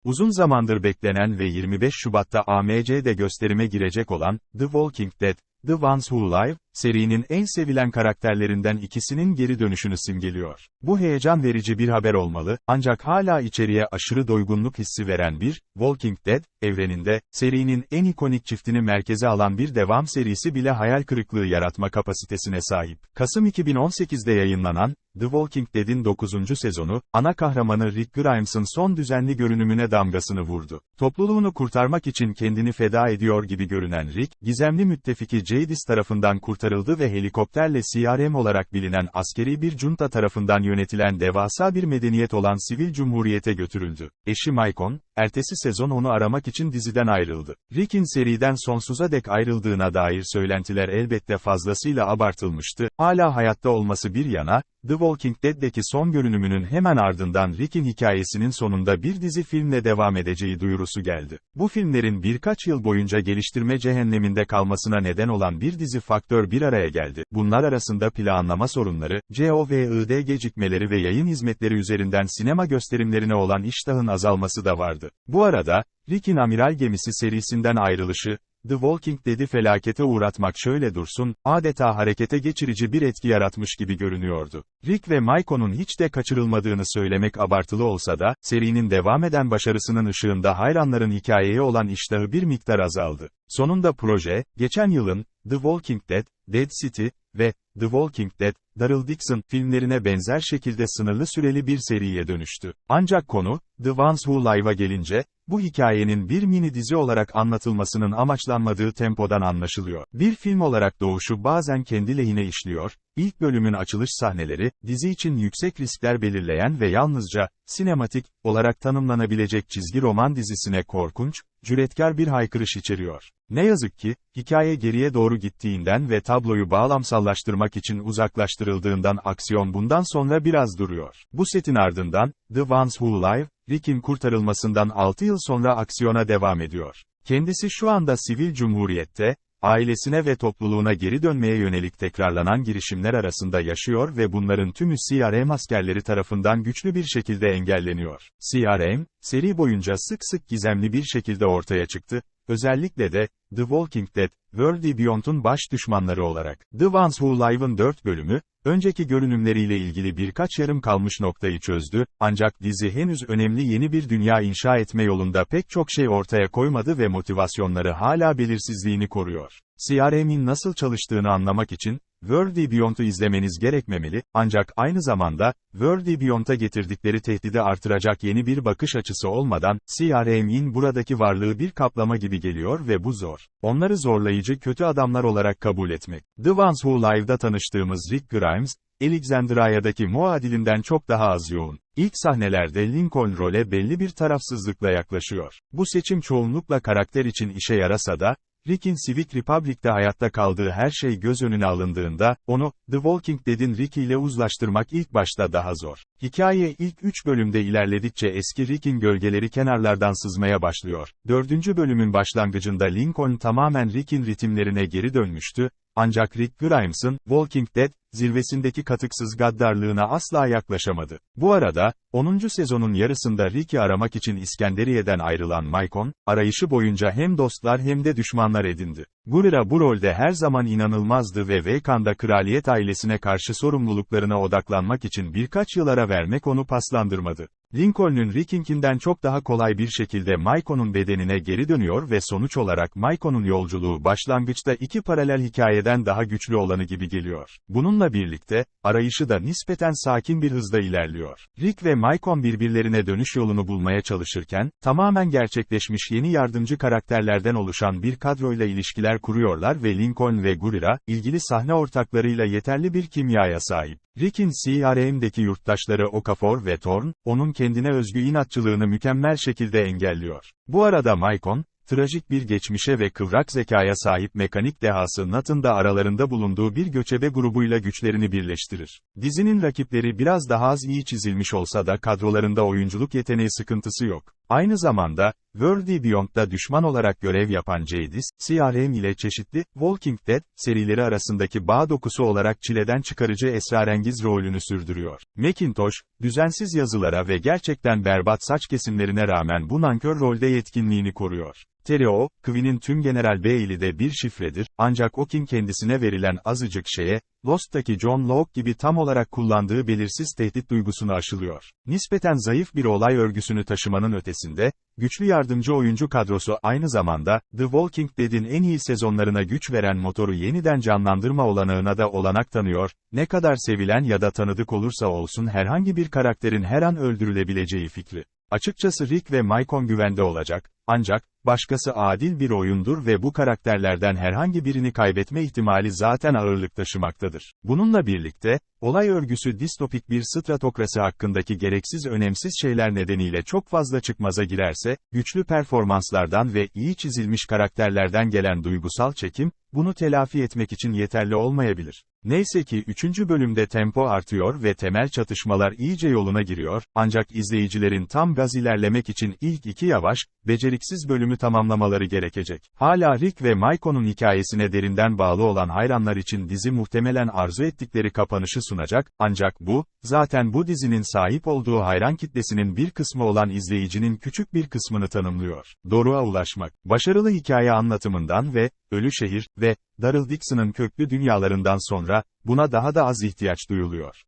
Uzun zamandır beklenen ve 25 Şubat'ta AMC'de gösterime girecek olan, The Walking Dead, The Ones Who Live, serinin en sevilen karakterlerinden ikisinin geri dönüşünü simgeliyor. Bu heyecan verici bir haber olmalı, ancak hala içeriye aşırı doygunluk hissi veren bir, Walking Dead, evreninde, serinin en ikonik çiftini merkeze alan bir devam serisi bile hayal kırıklığı yaratma kapasitesine sahip. Kasım 2018'de yayınlanan, The Walking Dead'in 9. sezonu, ana kahramanı Rick Grimes'ın son düzenli görünümüne damgasını vurdu. Topluluğunu kurtarmak için kendini feda ediyor gibi görünen Rick, gizemli müttefiki Jadis tarafından kurtarıldı ve helikopterle CRM olarak bilinen askeri bir junta tarafından yönetilen devasa bir medeniyet olan Sivil Cumhuriyet'e götürüldü. Eşi Maicon, ertesi sezon onu aramak için diziden ayrıldı. Rick'in seriden sonsuza dek ayrıldığına dair söylentiler elbette fazlasıyla abartılmıştı. Hala hayatta olması bir yana, The Walking Dead'deki son görünümünün hemen ardından Rick'in hikayesinin sonunda bir dizi filmle devam edeceği duyurusu geldi. Bu filmlerin birkaç yıl boyunca geliştirme cehenneminde kalmasına neden olan bir dizi faktör bir araya geldi. Bunlar arasında planlama sorunları, COVID gecikmeleri ve yayın hizmetleri üzerinden sinema gösterimlerine olan iştahın azalması da vardı. Bu arada, Rick'in amiral gemisi serisinden ayrılışı, The Walking Dead'i felakete uğratmak şöyle dursun, adeta harekete geçirici bir etki yaratmış gibi görünüyordu. Rick ve Maicon'un hiç de kaçırılmadığını söylemek abartılı olsa da, serinin devam eden başarısının ışığında hayranların hikayeye olan iştahı bir miktar azaldı. Sonunda proje, geçen yılın, The Walking Dead, Dead City ve The Walking Dead, Daryl Dixon filmlerine benzer şekilde sınırlı süreli bir seriye dönüştü. Ancak konu, The Ones Who Live'a gelince, bu hikayenin bir mini dizi olarak anlatılmasının amaçlanmadığı tempodan anlaşılıyor. Bir film olarak doğuşu bazen kendi lehine işliyor, ilk bölümün açılış sahneleri, dizi için yüksek riskler belirleyen ve yalnızca, sinematik, olarak tanımlanabilecek çizgi roman dizisine korkunç, cüretkar bir haykırış içeriyor. Ne yazık ki, hikaye geriye doğru gittiğinden ve tabloyu bağlamsallaştırmak için uzaklaştırıldığından aksiyon bundan sonra biraz duruyor. Bu setin ardından, The Ones Who Live, Rick'in kurtarılmasından 6 yıl sonra aksiyona devam ediyor. Kendisi şu anda Sivil Cumhuriyet'te, ailesine ve topluluğuna geri dönmeye yönelik tekrarlanan girişimler arasında yaşıyor ve bunların tümü CRM askerleri tarafından güçlü bir şekilde engelleniyor. CRM, seri boyunca sık sık gizemli bir şekilde ortaya çıktı, özellikle de, The Walking Dead, World Beyond'un baş düşmanları olarak. The Ones Who Live'ın 4 bölümü, önceki görünümleriyle ilgili birkaç yarım kalmış noktayı çözdü, ancak dizi henüz önemli yeni bir dünya inşa etme yolunda pek çok şey ortaya koymadı ve motivasyonları hala belirsizliğini koruyor. CRM'in nasıl çalıştığını anlamak için, World Beyond'u izlemeniz gerekmemeli, ancak aynı zamanda, World Beyond'a getirdikleri tehdidi artıracak yeni bir bakış açısı olmadan, CRM'in buradaki varlığı bir kaplama gibi geliyor ve bu zor. Onları zorlayıcı kötü adamlar olarak kabul etmek. The Ones Who Live'da tanıştığımız Rick Grimes, Alexandria'daki muadilinden çok daha az yoğun. İlk sahnelerde Lincoln role belli bir tarafsızlıkla yaklaşıyor. Bu seçim çoğunlukla karakter için işe yarasa da, Rick'in Civic Republic'te hayatta kaldığı her şey göz önüne alındığında, onu, The Walking Dead'in Rick ile uzlaştırmak ilk başta daha zor. Hikaye ilk 3 bölümde ilerledikçe eski Rick'in gölgeleri kenarlardan sızmaya başlıyor. 4. bölümün başlangıcında Lincoln tamamen Rick'in ritimlerine geri dönmüştü, ancak Rick Grimes'ın, Walking Dead, zirvesindeki katıksız gaddarlığına asla yaklaşamadı. Bu arada, 10. sezonun yarısında Rick'i aramak için İskenderiye'den ayrılan Maicon, arayışı boyunca hem dostlar hem de düşmanlar edindi. Gurira bu rolde her zaman inanılmazdı ve Wakanda kraliyet ailesine karşı sorumluluklarına odaklanmak için birkaç yıl ara vermek onu paslandırmadı. Lincoln'un Rick'inkinden çok daha kolay bir şekilde Maicon'un bedenine geri dönüyor ve sonuç olarak Maicon'un yolculuğu başlangıçta iki paralel hikayeden daha güçlü olanı gibi geliyor. Bununla birlikte, arayışı da nispeten sakin bir hızda ilerliyor. Rick ve Maicon birbirlerine dönüş yolunu bulmaya çalışırken, tamamen gerçekleşmiş yeni yardımcı karakterlerden oluşan bir kadroyla ilişkiler kuruyorlar ve Lincoln ve Gurira, ilgili sahne ortaklarıyla yeterli bir kimyaya sahip. Rick'in CRM'deki yurttaşları Okafor ve Thorn, onun kendine özgü inatçılığını mükemmel şekilde engelliyor. Bu arada Maicon, trajik bir geçmişe ve kıvrak zekaya sahip mekanik dehası Nathan da aralarında bulunduğu bir göçebe grubuyla güçlerini birleştirir. Dizinin rakipleri biraz daha az iyi çizilmiş olsa da kadrolarında oyunculuk yeteneği sıkıntısı yok. Aynı zamanda, World Beyond'da düşman olarak görev yapan Jadis, CRM ile çeşitli, Walking Dead, serileri arasındaki bağ dokusu olarak çileden çıkarıcı esrarengiz rolünü sürdürüyor. Macintosh, düzensiz yazılara ve gerçekten berbat saç kesimlerine rağmen bu nankör rolde yetkinliğini koruyor. Tereo, Quinn'in tüm General Bailey'de de bir şifredir, ancak O'King kendisine verilen azıcık şeye, Lost'taki John Locke gibi tam olarak kullandığı belirsiz tehdit duygusunu aşılıyor. Nispeten zayıf bir olay örgüsünü taşımanın ötesinde, güçlü yardımcı oyuncu kadrosu aynı zamanda, The Walking Dead'in en iyi sezonlarına güç veren motoru yeniden canlandırma olanağına da olanak tanıyor, ne kadar sevilen ya da tanıdık olursa olsun herhangi bir karakterin her an öldürülebileceği fikri. Açıkçası Rick ve Maicon güvende olacak, ancak, başkası adil bir oyundur ve bu karakterlerden herhangi birini kaybetme ihtimali zaten ağırlık taşımaktadır. Bununla birlikte, olay örgüsü distopik bir stratokrasi hakkındaki gereksiz önemsiz şeyler nedeniyle çok fazla çıkmaza girerse, güçlü performanslardan ve iyi çizilmiş karakterlerden gelen duygusal çekim, bunu telafi etmek için yeterli olmayabilir. Neyse ki 3. bölümde tempo artıyor ve temel çatışmalar iyice yoluna giriyor, ancak izleyicilerin tam gaz ilerlemek için ilk iki yavaş, beceriksiz bölümü tamamlamaları gerekecek. Hala Rick ve Maicon'un hikayesine derinden bağlı olan hayranlar için dizi muhtemelen arzu ettikleri kapanışı sunacak, ancak bu, zaten bu dizinin sahip olduğu hayran kitlesinin bir kısmı olan izleyicinin küçük bir kısmını tanımlıyor. Doruğa ulaşmak, başarılı hikaye anlatımından ve Ölü Şehir ve Daryl Dixon'ın köklü dünyalarından sonra, buna daha da az ihtiyaç duyuluyor.